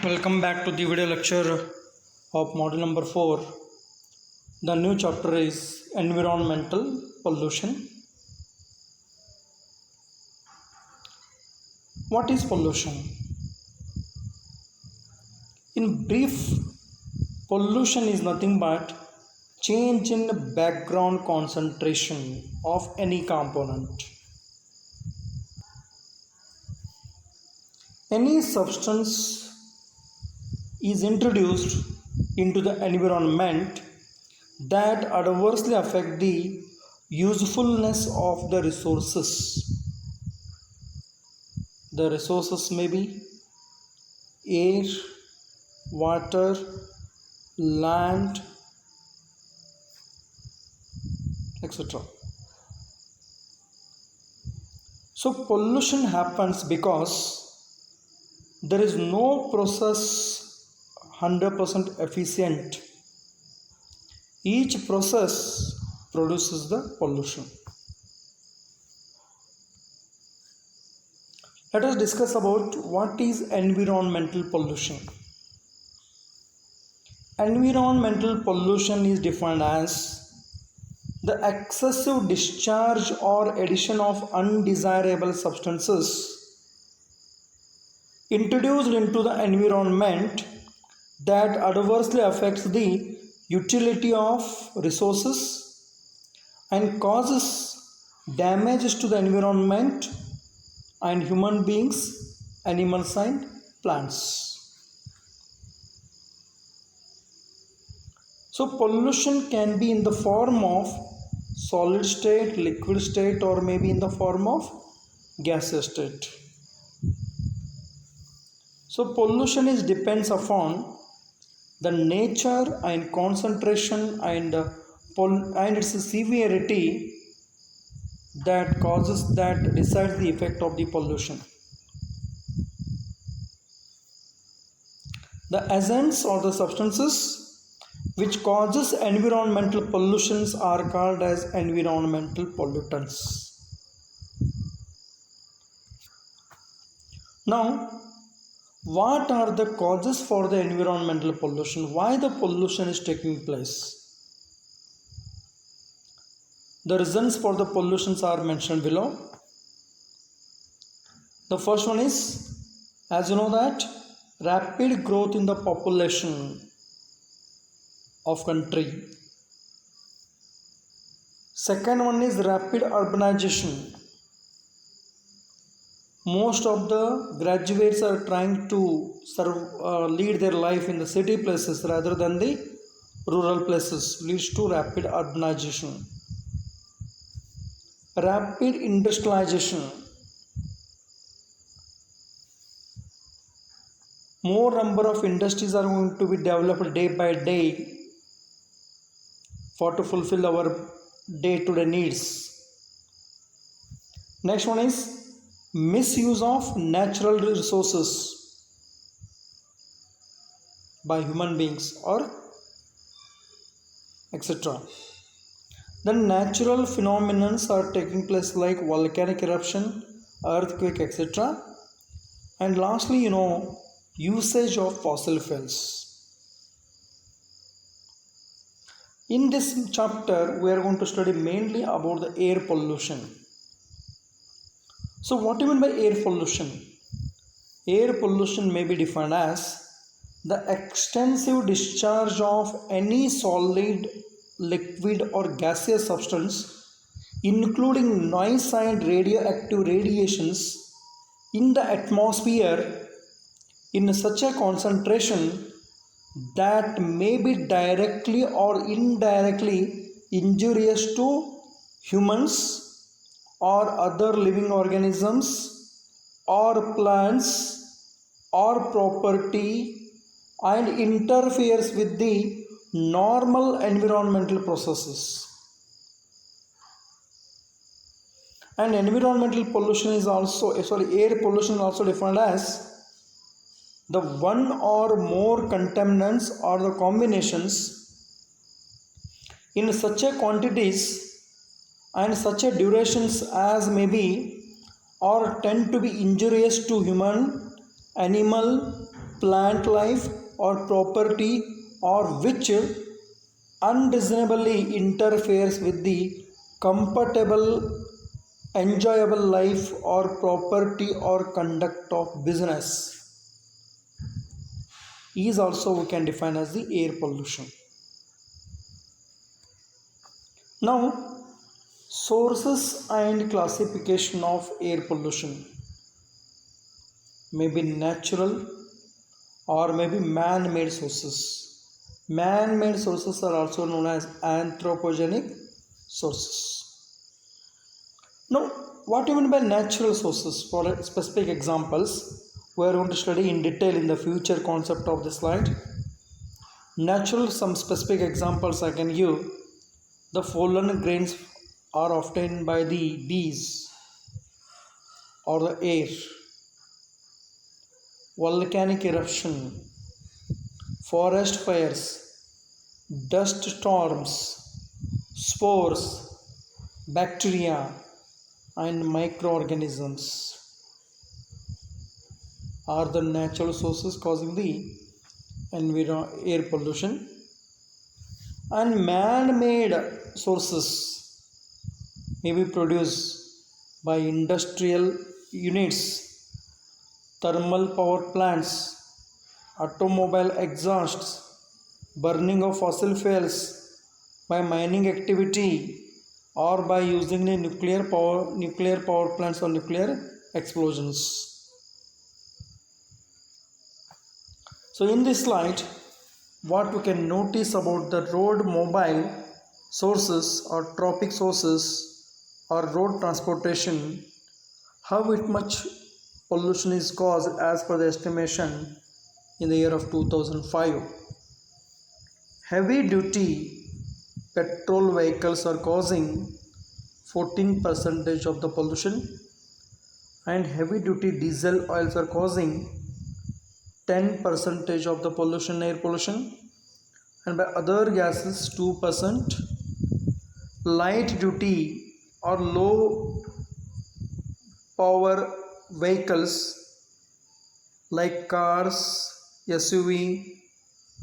Welcome back to the video lecture of module number 4. The new chapter is environmental pollution. What is pollution? In brief, pollution is nothing but change in background concentration of any component. Any substance is introduced into the environment that adversely affect the usefulness of the resources. The resources may be air, water, land, etc. So pollution happens because there is no process 100% efficient. Each process produces the pollution. Let us discuss about what is environmental pollution. Environmental pollution is defined as the excessive discharge or addition of undesirable substances introduced into the environment that adversely affects the utility of resources and causes damage to the environment and human beings, animals and plants. So pollution can be in the form of solid state, liquid state, or maybe in the form of gaseous state. So pollution depends upon the nature and concentration and its severity that decides the effect of the pollution. The agents or the substances which causes environmental pollutions are called as environmental pollutants. Now, what are the causes for the environmental pollution? Why the pollution is taking place? The reasons for the pollutions are mentioned below. The first one is, as you know that, rapid growth in the population of country. Second one is rapid urbanization. Most of the graduates are trying to lead their life in the city places rather than the rural places, leads to rapid urbanization. Rapid industrialization. More number of industries are going to be developed day by day to fulfill our day-to-day needs. Next one is misuse of natural resources by human beings or etc. Then natural phenomena are taking place like volcanic eruption, earthquake, etc. And lastly, usage of fossil fuels. In this chapter, we are going to study mainly about the air pollution. So what do you mean by air pollution? Air pollution may be defined as the extensive discharge of any solid, liquid or gaseous substance, including noise and radioactive radiations in the atmosphere in such a concentration that may be directly or indirectly injurious to humans or other living organisms or plants or property and interferes with the normal environmental processes. And environmental pollution is also, air pollution is also defined as the one or more contaminants or the combinations in such a quantities and such a durations as may be or tend to be injurious to human, animal plant life or property or which undesirably interferes with the comfortable, enjoyable life or property or conduct of business is also we can define as the air pollution. Now, sources and classification of air pollution may be natural or maybe man-made sources. Man-made sources are also known as anthropogenic sources. Now, what do you mean by natural sources? For specific examples, we are going to study in detail in the future concept of this slide. Natural, some specific examples I can give. The pollen grains are obtained by the bees or the air. Volcanic eruption, forest fires, dust storms, spores, bacteria and microorganisms are the natural sources causing the air pollution. And man-made sources may be produced by industrial units, thermal power plants, automobile exhausts, burning of fossil fuels, by mining activity, or by using the nuclear power plants or nuclear explosions. So in this slide, what we can notice about the road mobile sources or tropic sources or road transportation, how much pollution is caused as per the estimation in the year of 2005. Heavy duty petrol vehicles are causing 14% of the pollution, and heavy duty diesel oils are causing 10% of the pollution, air pollution, and by other gases 2%. Light duty or low power vehicles like cars, SUV,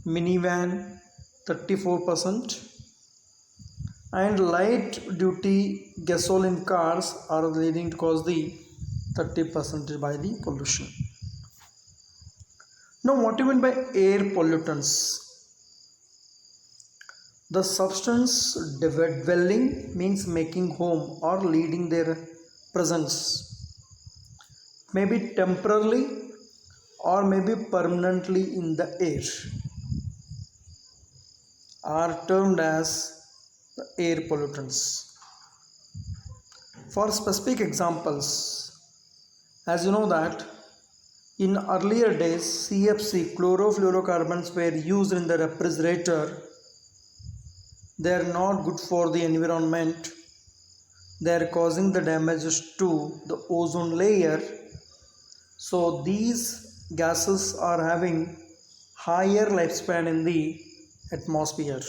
minivan 34%, and light duty gasoline cars are leading to cause the 30% by the pollution. Now, what do you mean by air pollutants? The substance dwelling means making home or leading their presence, maybe temporarily or maybe permanently in the air, are termed as the air pollutants. For specific examples, as you know that in earlier days CFC, chlorofluorocarbons, were used in the refrigerator. They are not good for the environment. They are causing the damages to the ozone layer. So these gases are having higher lifespan in the atmosphere.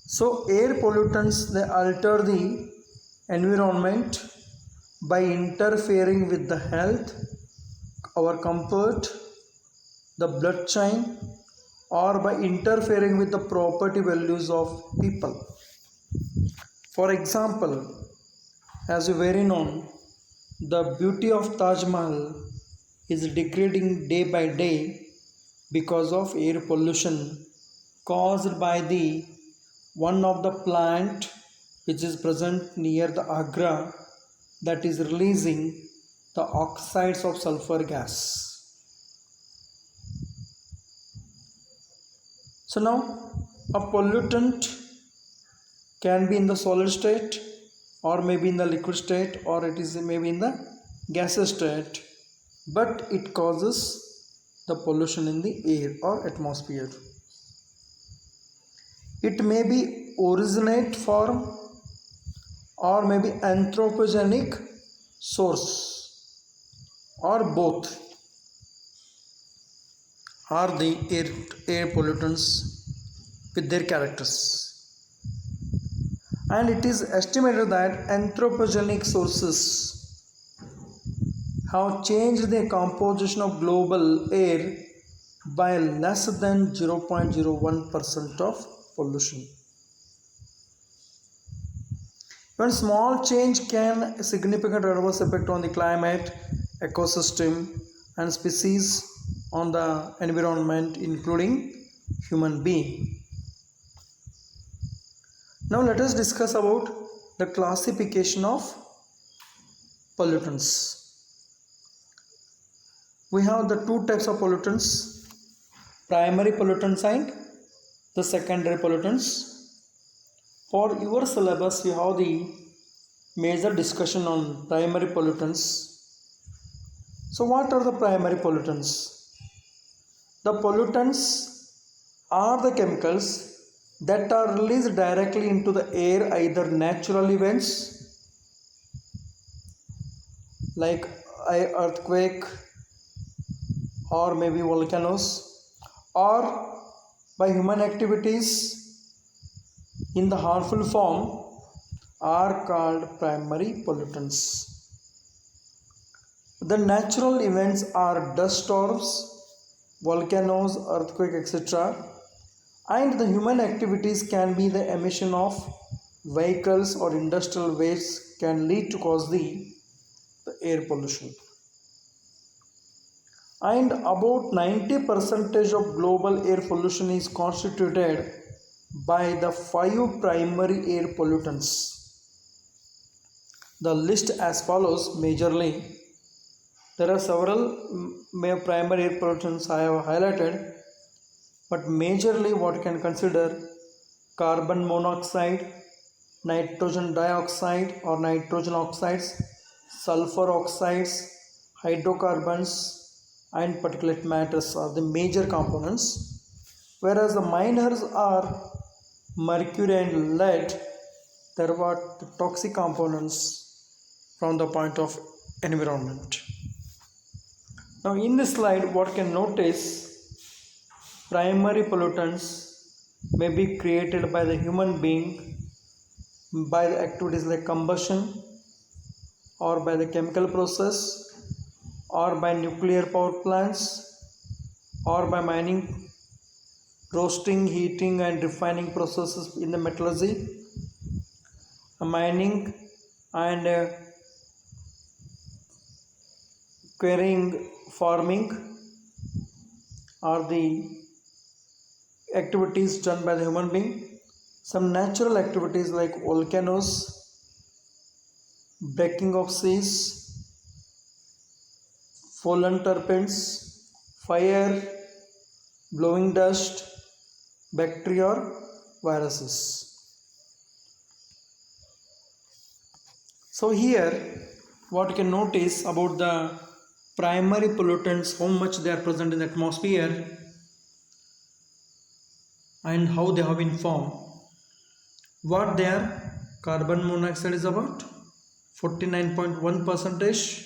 So air pollutants, they alter the environment by interfering with the health, our comfort, the blood chain, or by interfering with the property values of people. For example, as you very known, the beauty of Taj Mahal is degrading day by day because of air pollution caused by the one of the plant which is present near the Agra, that is releasing the oxides of sulfur gas. So now a pollutant can be in the solid state or maybe in the liquid state, or it is maybe in the gaseous state, but it causes the pollution in the air or atmosphere. It may be originate form or maybe anthropogenic source, or both are the air pollutants with their characters. And it is estimated that anthropogenic sources have changed the composition of global air by less than 0.01% of pollution. One small change can significant adverse effect on the climate, ecosystem, and species on the environment, including human being. Now let us discuss about the classification of pollutants. We have the two types of pollutants, primary pollutants and the secondary pollutants. For your syllabus, you have the major discussion on primary pollutants. So what are the primary pollutants? The pollutants are the chemicals that are released directly into the air, either natural events like earthquake or maybe volcanoes, or by human activities in the harmful form, are called primary pollutants. The natural events are dust storms, volcanoes, earthquake, etc. And the human activities can be the emission of vehicles or industrial waste can lead to cause the air pollution. And about 90% of global air pollution is constituted by the 5 primary air pollutants. The list as follows. Majorly, there are several primary air pollutants I have highlighted, but majorly what can consider carbon monoxide, nitrogen dioxide or nitrogen oxides, sulfur oxides, hydrocarbons, and particulate matters are the major components, whereas the minors are mercury and lead. There are the toxic components from the point of environment. Now in this slide, what can notice, primary pollutants may be created by the human being by the activities like combustion or by the chemical process or by nuclear power plants or by mining, roasting, heating and refining processes in the metallurgy, mining and quarrying, farming are the activities done by the human being. Some natural activities like volcanoes, breaking of seas, fallen terpenes, fire, blowing dust, bacteria or viruses. So here what you can notice about the primary pollutants, how much they are present in the atmosphere and how they have been formed. What they are: carbon monoxide is about 49.1%,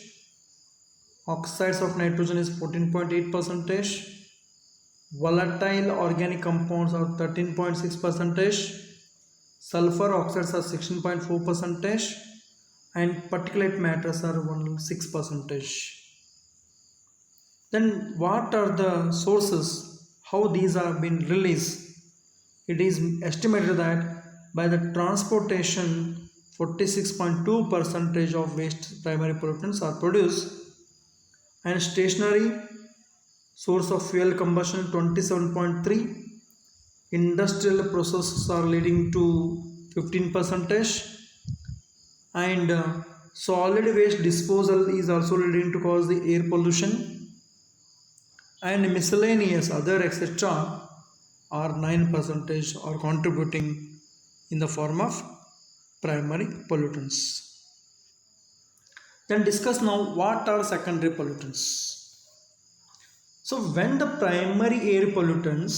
oxides of nitrogen is 14.8%, volatile organic compounds are 13.6%, sulfur oxides are 16.4%, and particulate matters are 6%. Then what are the sources, how these are being released? It is estimated that by the transportation 46.2% of waste primary pollutants are produced, and stationary source of fuel combustion 27.3%, industrial processes are leading to 15%, and solid waste disposal is also leading to cause the air pollution, and miscellaneous other etc. are 9% are contributing in the form of primary pollutants. Then discuss now what are secondary pollutants. So when the primary air pollutants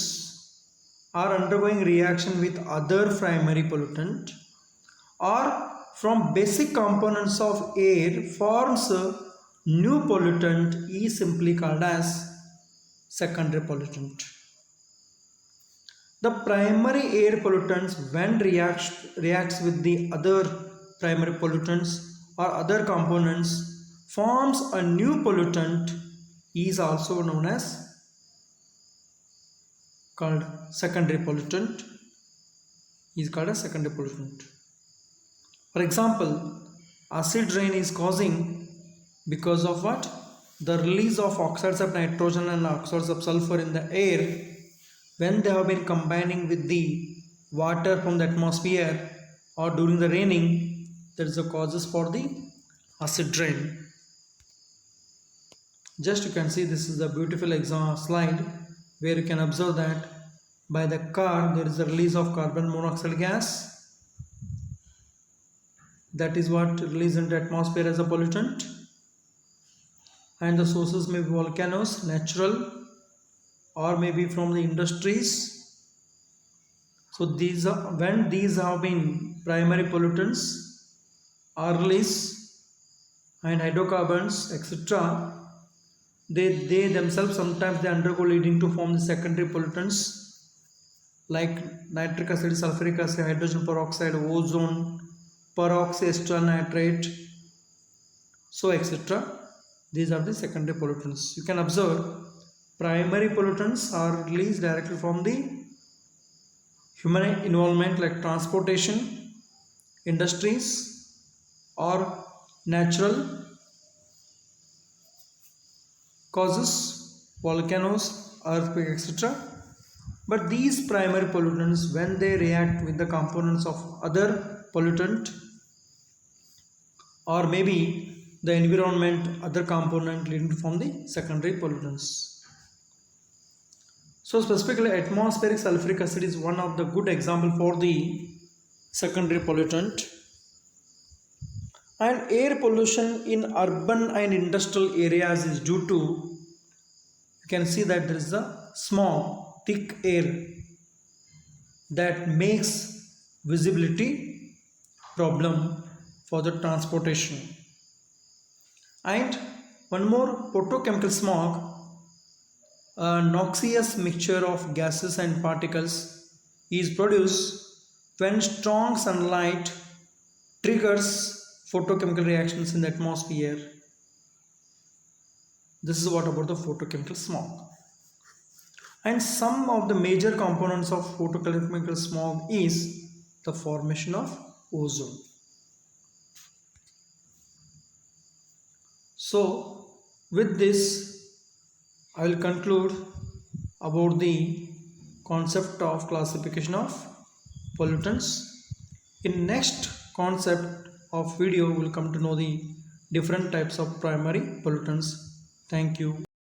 are undergoing reaction with other primary pollutant or from basic components of air forms a new pollutant is simply called as secondary pollutant. The primary air pollutants when reacts with the other primary pollutants or other components forms a new pollutant is also known as called secondary pollutant. Is called a secondary pollutant. For example, acid rain is causing because of what? The release of oxides of nitrogen and oxides of sulfur in the air when they have been combining with the water from the atmosphere or during the raining. That is the causes for the acid rain. Just you can see this is a beautiful slide where you can observe that by the car there is a release of carbon monoxide gas. That is what released into atmosphere as a pollutant. And the sources may be volcanoes, natural, or maybe from the industries. So these are, when these have been primary pollutants are released and hydrocarbons etc., they themselves sometimes they undergo leading to form the secondary pollutants like nitric acid, sulfuric acid, hydrogen peroxide, ozone, peroxyethyl nitrate, so etc. These are the secondary pollutants. You can observe primary pollutants are released directly from the human involvement like transportation, industries, or natural causes, volcanoes, earthquake, etc. But these primary pollutants, when they react with the components of other pollutant or maybe the environment, other component leading to form the secondary pollutants. So specifically atmospheric sulfuric acid is one of the good example for the secondary pollutant. And air pollution in urban and industrial areas is due to, you can see that there is a smog, thick air that makes visibility problem for the transportation. And one more, photochemical smog, a noxious mixture of gases and particles is produced when strong sunlight triggers photochemical reactions in the atmosphere. This is what about the photochemical smog. And some of the major components of photochemical smog is the formation of ozone. So with this I will conclude about the concept of classification of pollutants. In next concept of video we will come to know the different types of primary pollutants. Thank you.